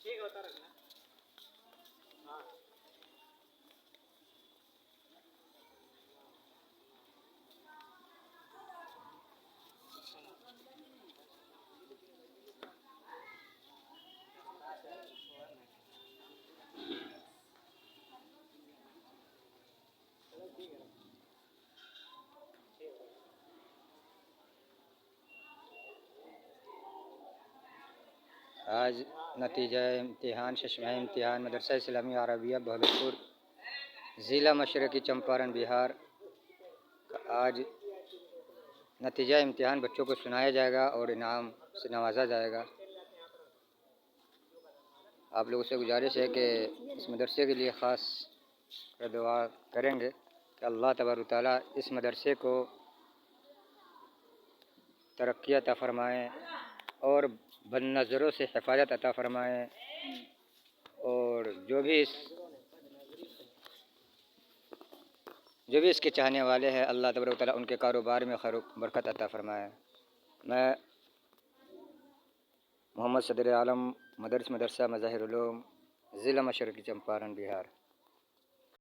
ठीक होता रखना। हाँ चलो ठीक है। आज नतीजा इम्तिहान शशमाही इम्तिहान मदरसा इस्लामिया अरबिया बहलोलपुर ज़िला मशरक़ी चंपारण बिहार का आज नतीजा इम्तिहान बच्चों को सुनाया जाएगा और इनाम से नवाजा जाएगा। आप लोगों से गुजारिश है कि इस मदरसे के लिए ख़ास दुआ करेंगे कि अल्लाह तबारक तआला इस मदरसे को तरक्की अता फ़रमाएँ और बदनज़रों से हिफाजत अता फ़रमाएँ और जो भी इसके चाहने वाले हैं अल्लाह तबारक तआला उनके कारोबार में खैर बरकत अता फ़रमाए। मैं मोहम्मद सदर आलम मदरसा मज़ाहिर उलूम ज़िला मशरक़ी चंपारण बिहार।